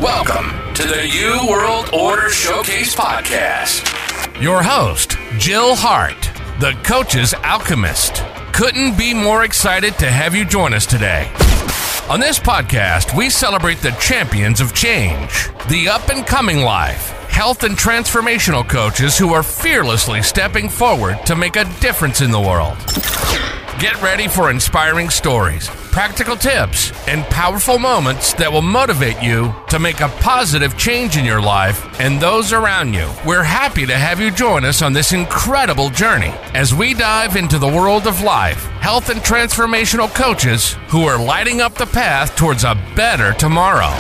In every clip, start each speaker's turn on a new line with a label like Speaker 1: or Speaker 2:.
Speaker 1: Welcome to the New World Order Showcase Podcast. Your host, Jill Hart, the Coach's Alchemist. Couldn't be more excited to have you join us today. On this podcast, we celebrate the champions of change, the up-and-coming life, health and transformational coaches who are fearlessly stepping forward to make a difference in the world. Get ready for inspiring stories, practical tips, and powerful moments that will motivate you to make a positive change in your life and those around you. We're happy to have you join us on this incredible journey as we dive into the world of life, health, and transformational coaches who are lighting up the path towards a better tomorrow.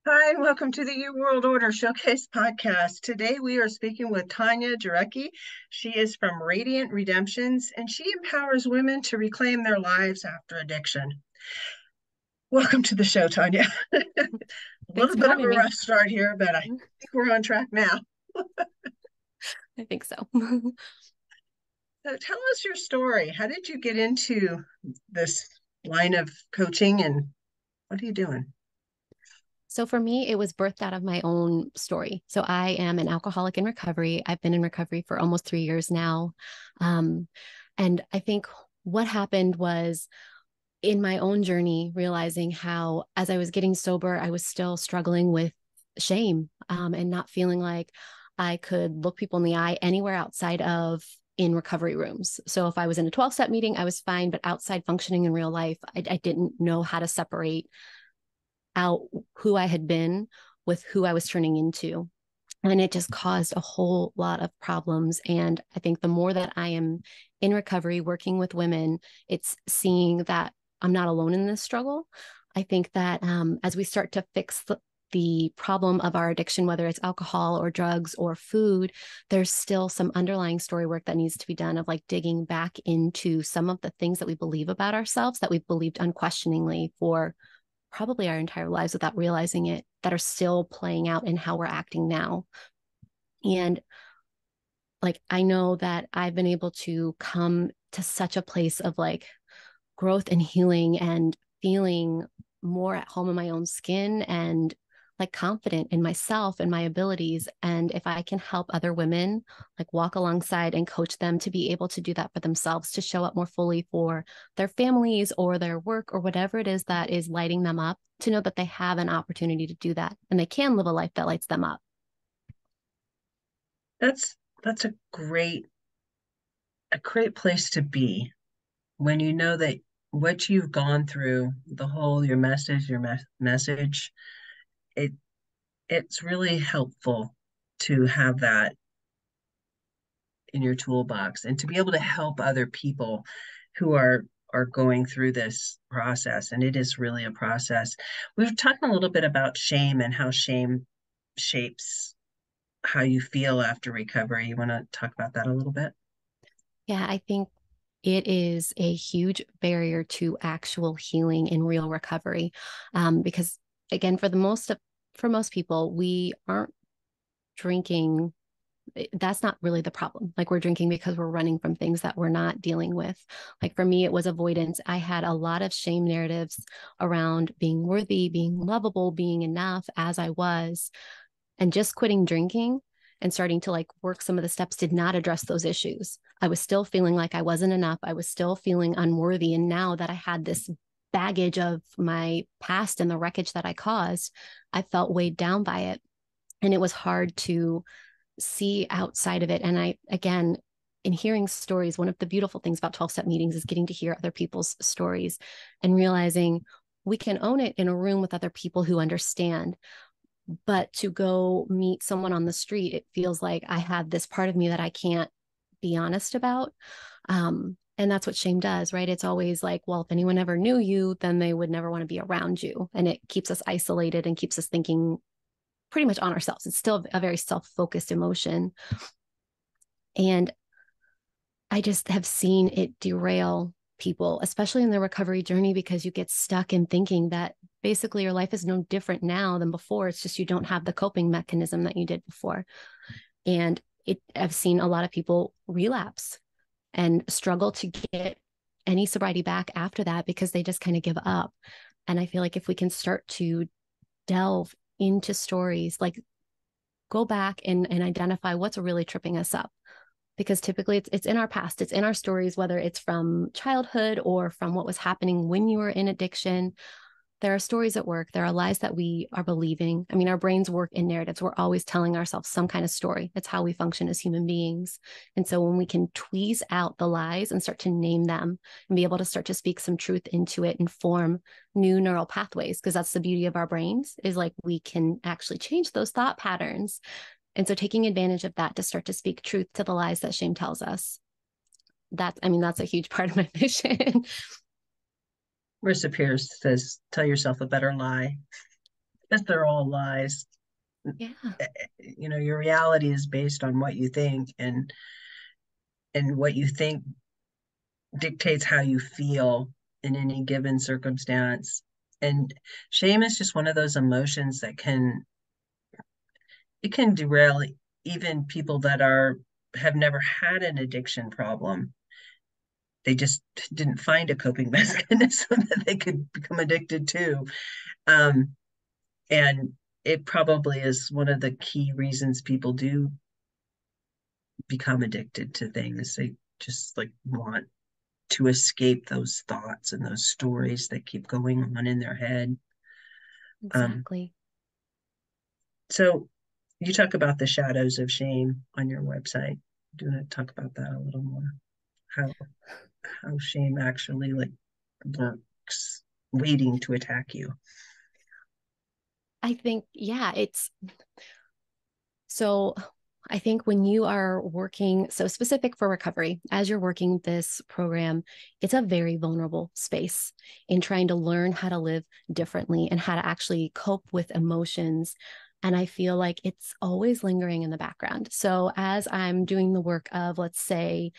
Speaker 2: Hi, and welcome to the New World Order Showcase Podcast. Today we are speaking with Tanya Jurecki. She is from Radiant Redemptions, and she empowers women to reclaim their lives after addiction. Welcome to the show, Tanya. A little bit of a rough start here, but I think we're on track now.
Speaker 3: I think so.
Speaker 2: So tell us your story. How did you get into this line of coaching, and what are you doing?
Speaker 3: So for me, it was birthed out of my own story. So I am an alcoholic in recovery. I've been in recovery for almost 3 years now. And I think what happened was in my own journey, realizing how, as I was getting sober, I was still struggling with shame and not feeling like I could look people in the eye anywhere outside of in recovery rooms. So if I was in a 12-step meeting, I was fine, but outside functioning in real life, I didn't know how to separate out who I had been with who I was turning into. And it just caused a whole lot of problems. And I think the more that I am in recovery, working with women, it's seeing that I'm not alone in this struggle. I think that as we start to fix the problem of our addiction, whether it's alcohol or drugs or food, there's still some underlying story work that needs to be done of like digging back into some of the things that we believe about ourselves that we've believed unquestioningly for probably our entire lives without realizing it, that are still playing out in how we're acting now. And like, I know that I've been able to come to such a place of like growth and healing and feeling more at home in my own skin and like confident in myself and my abilities. And if I can help other women like walk alongside and coach them to be able to do that for themselves, to show up more fully for their families or their work or whatever it is that is lighting them up, to know that they have an opportunity to do that and they can live a life that lights them up.
Speaker 2: That's a great place to be when you know that what you've gone through, your message, it's really helpful to have that in your toolbox and to be able to help other people who are going through this process. And it is really a process. We've talked a little bit about shame and how shame shapes how you feel after recovery. You want to talk about that a little bit?
Speaker 3: Yeah, I think it is a huge barrier to actual healing in real recovery. Because again, for most people, we aren't drinking. That's not really the problem. Like, we're drinking because we're running from things that we're not dealing with. Like for me, it was avoidance. I had a lot of shame narratives around being worthy, being lovable, being enough as I was. And just quitting drinking and starting to like work some of the steps did not address those issues. I was still feeling like I wasn't enough. I was still feeling unworthy. And now that I had this baggage of my past and the wreckage that I caused, I felt weighed down by it. And it was hard to see outside of it. And I, again, in hearing stories, one of the beautiful things about 12-step meetings is getting to hear other people's stories and realizing we can own it in a room with other people who understand. But to go meet someone on the street, it feels like I have this part of me that I can't be honest about. And that's what shame does, right? It's always like, well, if anyone ever knew you, then they would never want to be around you. And it keeps us isolated and keeps us thinking pretty much on ourselves. It's still a very self-focused emotion. And I just have seen it derail people, especially in their recovery journey, because you get stuck in thinking that basically your life is no different now than before. It's just you don't have the coping mechanism that you did before. And I've seen a lot of people relapse and struggle to get any sobriety back after that because they just kind of give up. And I feel like if we can start to delve into stories, like go back and identify what's really tripping us up, because typically it's in our past, it's in our stories, whether it's from childhood or from what was happening when you were in addiction. There are stories at work. There are lies that we are believing. I mean, our brains work in narratives. We're always telling ourselves some kind of story. It's how we function as human beings. And so when we can tweeze out the lies and start to name them and be able to start to speak some truth into it and form new neural pathways, because that's the beauty of our brains, is like we can actually change those thought patterns. And so taking advantage of that to start to speak truth to the lies that shame tells us. That's a huge part of my mission.
Speaker 2: Marissa Pierce says, tell yourself a better lie. Because they're all lies.
Speaker 3: Yeah.
Speaker 2: Your reality is based on what you think, and what you think dictates how you feel in any given circumstance. And shame is just one of those emotions that can derail even people that have never had an addiction problem. They just didn't find a coping mechanism that they could become addicted to. And it probably is one of the key reasons people do become addicted to things. They just like want to escape those thoughts and those stories that keep going on in their head.
Speaker 3: Exactly.
Speaker 2: So you talk about the shadows of shame on your website. Do you want to talk about that a little more? How shame actually like works, waiting to attack you.
Speaker 3: I think, so I think when you are working, so specific for recovery, as you're working this program, it's a very vulnerable space in trying to learn how to live differently and how to actually cope with emotions. And I feel like it's always lingering in the background. So as I'm doing the work of, let's say,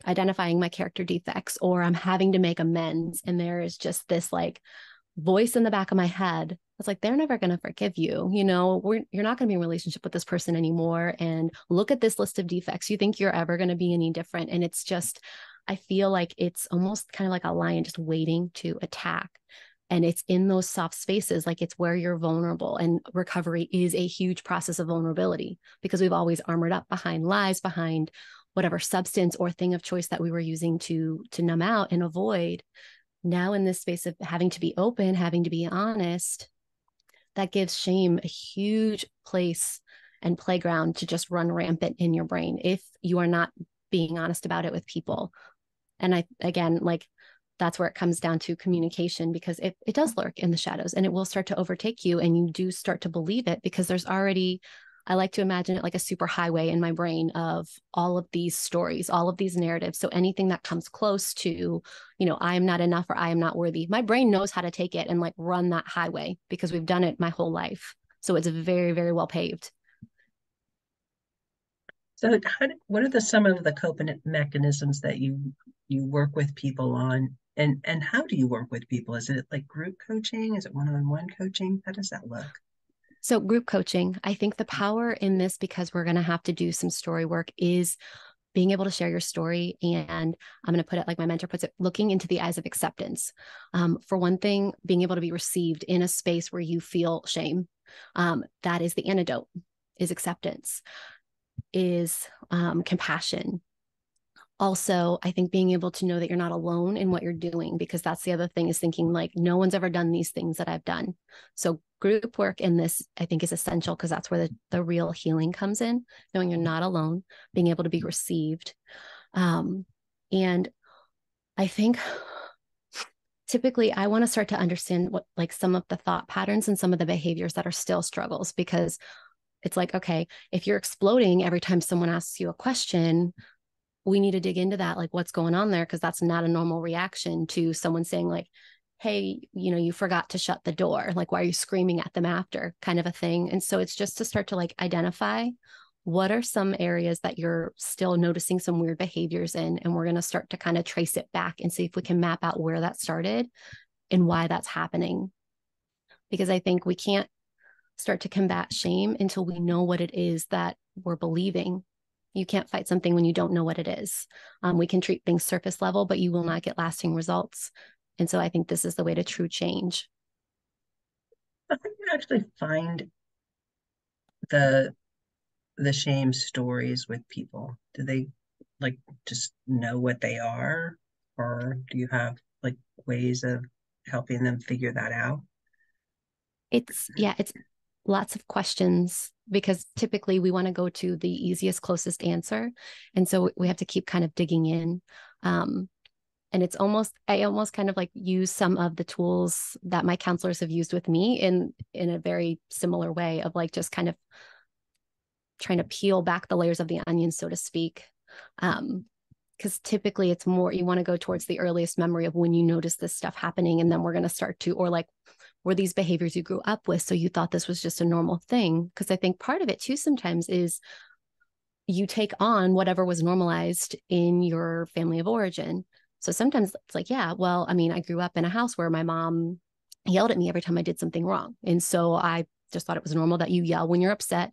Speaker 3: identifying my character defects, or I'm having to make amends, and there is just this like voice in the back of my head. It's like, they're never going to forgive you. You're not going to be in a relationship with this person anymore. And look at this list of defects. You think you're ever going to be any different. And it's just, I feel like it's almost kind of like a lion just waiting to attack. And it's in those soft spaces, like it's where you're vulnerable. And recovery is a huge process of vulnerability, because we've always armored up behind lies, behind whatever substance or thing of choice that we were using to numb out and avoid. Now in this space of having to be open, having to be honest, that gives shame a huge place and playground to just run rampant in your brain if you are not being honest about it with people. And that's where it comes down to communication, because it does lurk in the shadows and it will start to overtake you, and you do start to believe it because there's already, I like to imagine it like a super highway in my brain of all of these stories, all of these narratives. So anything that comes close to, I am not enough or I am not worthy, my brain knows how to take it and like run that highway, because we've done it my whole life. So it's very, very well paved.
Speaker 2: So what are some of the coping mechanisms that you work with people on? And how do you work with people? Is it like group coaching? Is it one-on-one coaching? How does that look?
Speaker 3: So group coaching, I think the power in this, because we're going to have to do some story work, is being able to share your story. And I'm going to put it like my mentor puts it, looking into the eyes of acceptance. For one thing, being able to be received in a space where you feel shame. That is the antidote, is acceptance, is compassion. Also, I think being able to know that you're not alone in what you're doing, because that's the other thing, is thinking like, no one's ever done these things that I've done. So group work in this, I think, is essential, because that's where the real healing comes in, knowing you're not alone, being able to be received. And I think typically I want to start to understand what, like, some of the thought patterns and some of the behaviors that are still struggles, because it's like, okay, if you're exploding every time someone asks you a question, we need to dig into that, like what's going on there, because that's not a normal reaction to someone saying like, hey, you forgot to shut the door, like why are you screaming at them after, kind of a thing. And so it's just to start to like identify what are some areas that you're still noticing some weird behaviors in? And we're going to start to kind of trace it back and see if we can map out where that started and why that's happening. Because I think we can't start to combat shame until we know what it is that we're believing. You can't fight something when you don't know what it is. We can treat things surface level, but you will not get lasting results. And so I think this is the way to true change.
Speaker 2: How do you actually find the shame stories with people? Do they like just know what they are, or do you have like ways of helping them figure that out?
Speaker 3: It's lots of questions because typically we want to go to the easiest, closest answer. And so we have to keep kind of digging in. And I almost kind of like use some of the tools that my counselors have used with me in a very similar way of like just kind of trying to peel back the layers of the onion, so to speak. Because typically it's more, you want to go towards the earliest memory of when you notice this stuff happening. And then we're going to start to, or like, were these behaviors you grew up with? So you thought this was just a normal thing? Because I think part of it too sometimes is you take on whatever was normalized in your family of origin. So sometimes it's like, yeah, well, I mean, I grew up in a house where my mom yelled at me every time I did something wrong. And so I just thought it was normal that you yell when you're upset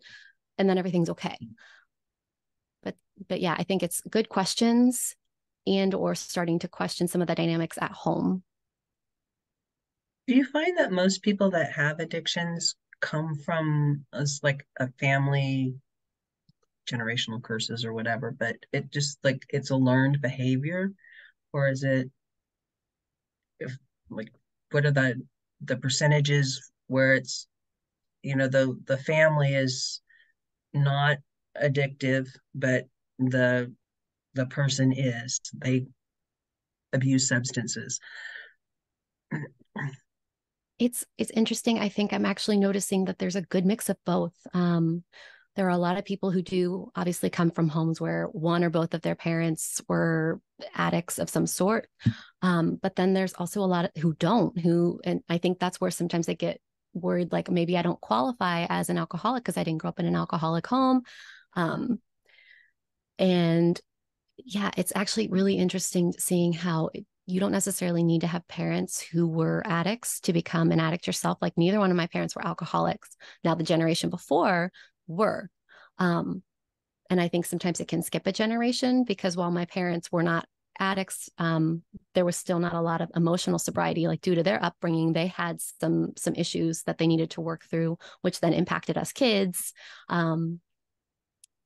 Speaker 3: and then everything's okay. But yeah, I think it's good questions and or starting to question some of the dynamics at home.
Speaker 2: Do you find that most people that have addictions come from us like a family, generational curses or whatever, but it just like it's a learned behavior, or is it if like what are the percentages where it's the family is not addictive, but the person is, they abuse substances?
Speaker 3: It's interesting. I think I'm actually noticing that there's a good mix of both. There are a lot of people who do obviously come from homes where one or both of their parents were addicts of some sort. But then there's also a lot of, who don't, and I think that's where sometimes they get worried, like maybe I don't qualify as an alcoholic because I didn't grow up in an alcoholic home. And yeah, it's actually really interesting seeing how you don't necessarily need to have parents who were addicts to become an addict yourself. Like neither one of my parents were alcoholics. Now the generation before were. And I think sometimes it can skip a generation because while my parents were not addicts, there was still not a lot of emotional sobriety. Like due to their upbringing, they had some issues that they needed to work through, which then impacted us kids.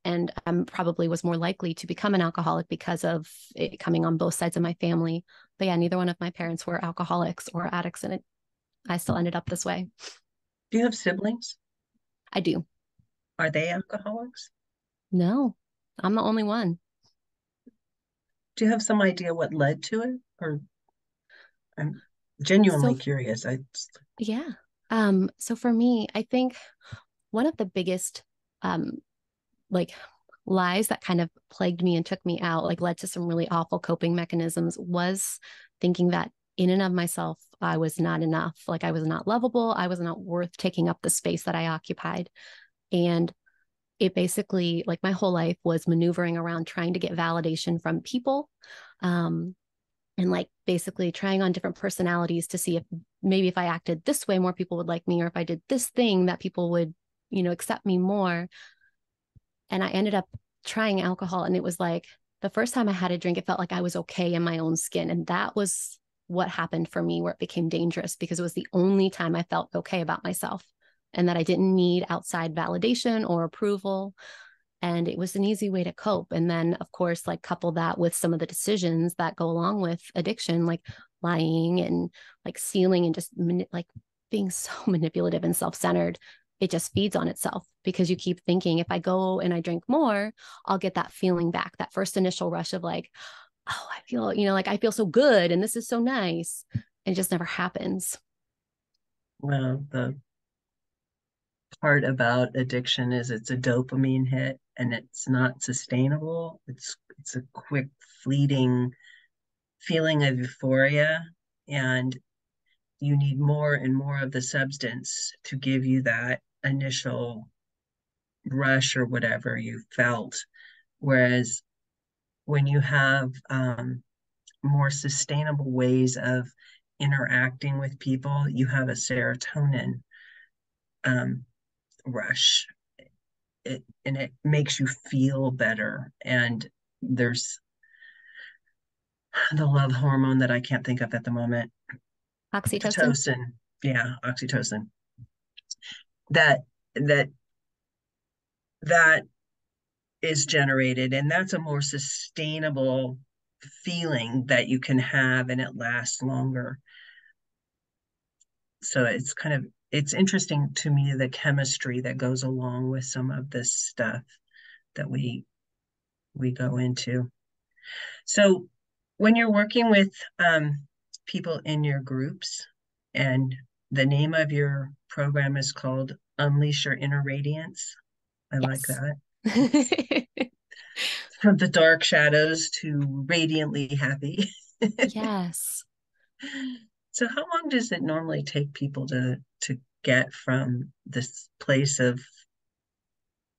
Speaker 3: And probably was more likely to become an alcoholic because of it coming on both sides of my family. But yeah, neither one of my parents were alcoholics or addicts, and I still ended up this way.
Speaker 2: Do you have siblings?
Speaker 3: I do.
Speaker 2: Are they alcoholics?
Speaker 3: No, I'm the only one.
Speaker 2: Do you have some idea what led to it? Or I'm genuinely
Speaker 3: So
Speaker 2: curious.
Speaker 3: yeah. So for me, I think one of the biggest like lies that kind of plagued me and took me out, like led to some really awful coping mechanisms, was thinking that in and of myself, I was not enough. Like I was not lovable. I was not worth taking up the space that I occupied. And it basically, like my whole life was maneuvering around trying to get validation from people. And like basically trying on different personalities to see if maybe if I acted this way, more people would like me, or if I did this thing that people would, accept me more. And I ended up trying alcohol. And it was like the first time I had a drink, it felt like I was okay in my own skin. And that was what happened for me, where it became dangerous, because it was the only time I felt okay about myself and that I didn't need outside validation or approval. And it was an easy way to cope. And then, of course, like couple that with some of the decisions that go along with addiction, like lying and like stealing and just like being so manipulative and self-centered. It just feeds on itself because you keep thinking, if I go and I drink more, I'll get that feeling back, that first initial rush of like, oh, I feel, like I feel so good and this is so nice. And it just never happens.
Speaker 2: Well, the part about addiction is it's a dopamine hit and it's not sustainable. It's a quick, fleeting feeling of euphoria, and you need more and more of the substance to give you that initial rush or whatever you felt. Whereas when you have more sustainable ways of interacting with people, you have a serotonin um, rush. And it makes you feel better. And there's the love hormone that I can't think of at the moment.
Speaker 3: Oxytocin.
Speaker 2: Pitocin. Yeah, oxytocin. That that that is generated, and that's a more sustainable feeling that you can have, and it lasts longer. So it's interesting to me, the chemistry that goes along with some of this stuff that we go into. So when you're working with people in your groups, and the name of your program is called Unleash Your Inner Radiance. I like
Speaker 3: Yes.
Speaker 2: that. From the dark shadows to radiantly happy.
Speaker 3: Yes.
Speaker 2: So how long does it normally take people to get from this place of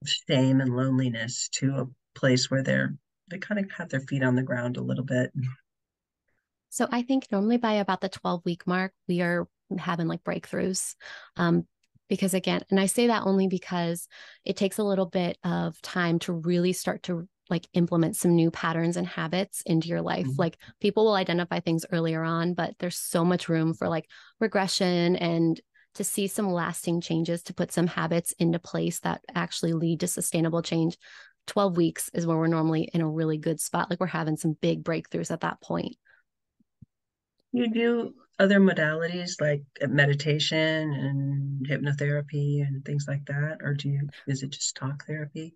Speaker 2: shame and loneliness to a place where they kind of have their feet on the ground a little bit?
Speaker 3: So I think normally by about the 12-week mark, we are having like breakthroughs. Because again, and I say that only because it takes a little bit of time to really start to like implement some new patterns and habits into your life.
Speaker 2: Mm-hmm.
Speaker 3: Like people will identify things earlier on, but there's so much room for like regression and to see some lasting changes, to put some habits into place that actually lead to sustainable change. 12 weeks is where we're normally in a really good spot. Like we're having some big breakthroughs at that point.
Speaker 2: You do other modalities like meditation and hypnotherapy and things like that, or is it just talk therapy?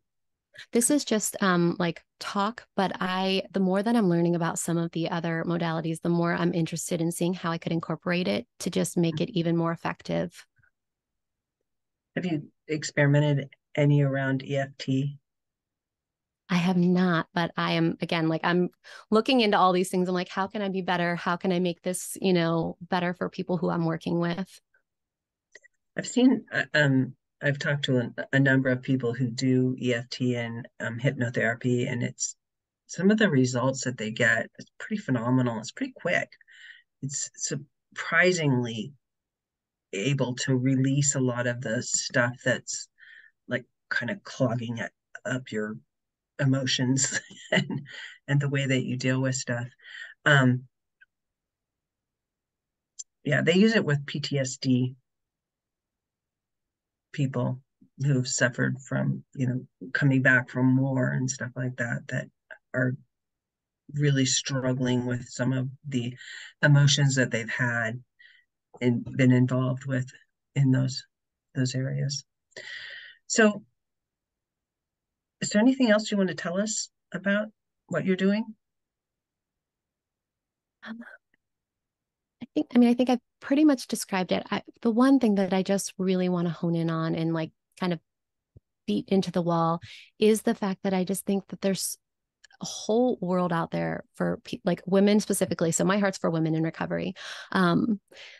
Speaker 3: This is just like talk, but the more that I'm learning about some of the other modalities, the more I'm interested in seeing how I could incorporate it to just make it even more effective.
Speaker 2: Have you experimented any around EFT?
Speaker 3: I have not, but I am again like I'm looking into all these things. I'm like, how can I be better? How can I make this, better for people who I'm working with?
Speaker 2: I've seen, I've talked to a number of people who do EFT and hypnotherapy, and it's some of the results that they get. It's pretty phenomenal. It's pretty quick. It's surprisingly able to release a lot of the stuff that's like kind of clogging up your emotions and the way that you deal with stuff. Um, yeah, they use it with PTSD people who've suffered from, coming back from war and stuff like that, that are really struggling with some of the emotions that they've had and been involved with in those areas. So, is there anything else you want to tell us about what you're doing?
Speaker 3: Um, I think I've pretty much described it. The one thing that I just really want to hone in on and like kind of beat into the wall is the fact that I just think that there's a whole world out there for like women specifically. So my heart's for women in recovery, to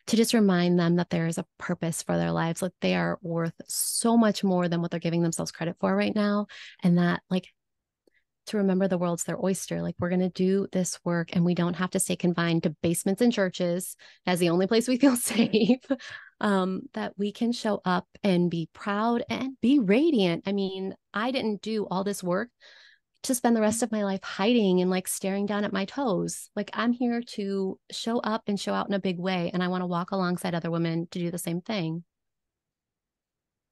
Speaker 3: just remind them that there is a purpose for their lives. Like they are worth so much more than what they're giving themselves credit for right now. And that like to remember the world's their oyster. Like we're going to do this work and we don't have to stay confined to basements and churches as the only place we feel safe. That we can show up and be proud and be radiant. I mean, I didn't do all this work to spend the rest of my life hiding and like staring down at my toes. Like I'm here to show up and show out in a big way. And I want to walk alongside other women to do the same thing.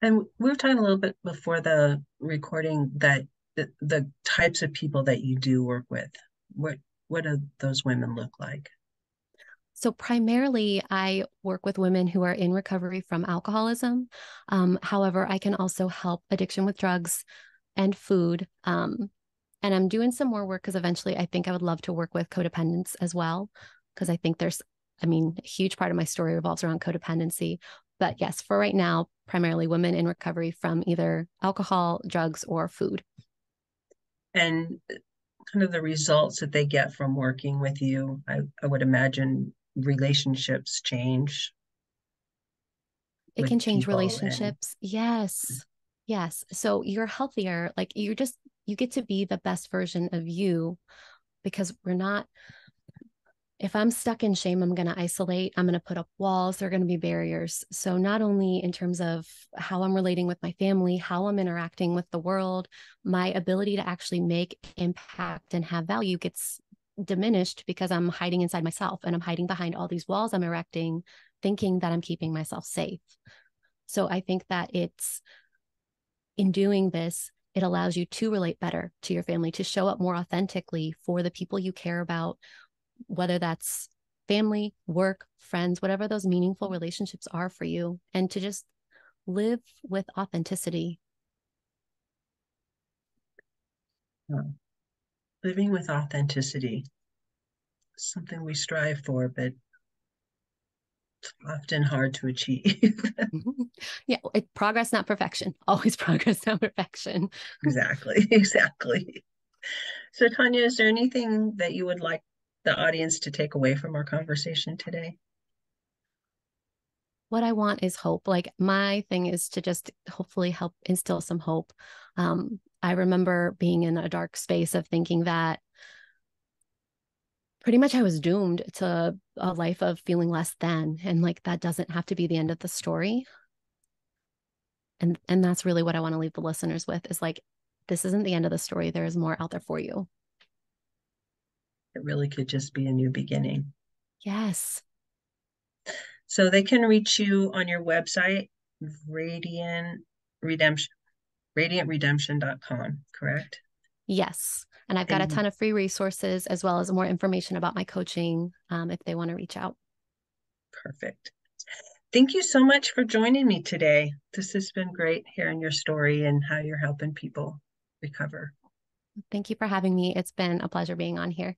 Speaker 2: And we were talking a little bit before the recording that the types of people that you do work with, what do those women look like?
Speaker 3: So primarily, I work with women who are in recovery from alcoholism. However, I can also help addiction with drugs and food. And I'm doing some more work because eventually I think I would love to work with codependents as well. Because I think a huge part of my story revolves around codependency. But yes, for right now, primarily women in recovery from either alcohol, drugs, or food.
Speaker 2: And kind of the results that they get from working with you, I would imagine relationships change
Speaker 3: It
Speaker 2: with
Speaker 3: can change
Speaker 2: people and
Speaker 3: relationships. Yes. Yes. So you're healthier. Like you get to be the best version of you, because if I'm stuck in shame, I'm going to isolate. I'm going to put up walls. There are going to be barriers. So not only in terms of how I'm relating with my family, how I'm interacting with the world, my ability to actually make impact and have value gets diminished because I'm hiding inside myself and I'm hiding behind all these walls I'm erecting, thinking that I'm keeping myself safe. So I think that in doing this, it allows you to relate better to your family, to show up more authentically for the people you care about, whether that's family, work, friends, whatever those meaningful relationships are for you, and to just live with authenticity.
Speaker 2: Living with authenticity is something we strive for, but it's often hard to achieve.
Speaker 3: Yeah, progress, not perfection. Always progress, not perfection.
Speaker 2: Exactly. So, Tanya, is there anything that you would like the audience to take away from our conversation today?
Speaker 3: What I want is hope. Like my thing is to just hopefully help instill some hope. I remember being in a dark space of thinking that pretty much I was doomed to a life of feeling less than, and like that doesn't have to be the end of the story. And that's really what I want to leave the listeners with, is like, this isn't the end of the story. There is more out there for you.
Speaker 2: It really could just be a new beginning.
Speaker 3: Yes.
Speaker 2: So they can reach you on your website, radiantredemption.com, correct?
Speaker 3: Yes. And I've got a ton of free resources as well as more information about my coaching if they want to reach out.
Speaker 2: Perfect. Thank you so much for joining me today. This has been great hearing your story and how you're helping people recover.
Speaker 3: Thank you for having me. It's been a pleasure being on here.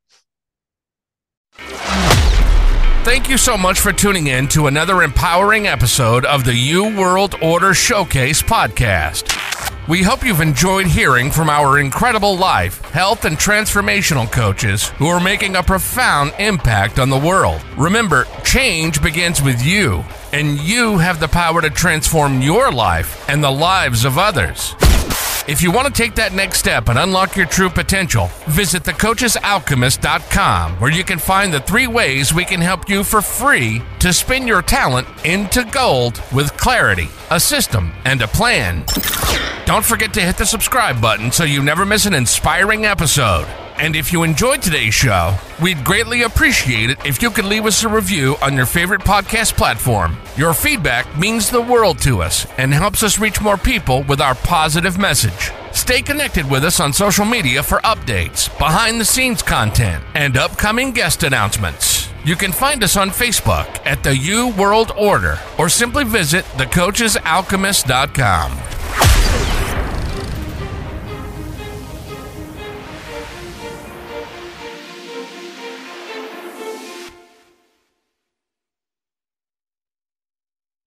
Speaker 1: Thank you so much for tuning in to another empowering episode of the You World Order Showcase podcast. We hope you've enjoyed hearing from our incredible life, health, and transformational coaches who are making a profound impact on the world. Remember, change begins with you, and you have the power to transform your life and the lives of others. If you want to take that next step and unlock your true potential, visit thecoachesalchemist.com, where you can find the 3 ways we can help you for free to spin your talent into gold with clarity, a system, and a plan. Don't forget to hit the subscribe button so you never miss an inspiring episode. And if you enjoyed today's show, we'd greatly appreciate it if you could leave us a review on your favorite podcast platform. Your feedback means the world to us and helps us reach more people with our positive message. Stay connected with us on social media for updates, behind-the-scenes content, and upcoming guest announcements. You can find us on Facebook at the You World Order, or simply visit thecoachesalchemist.com.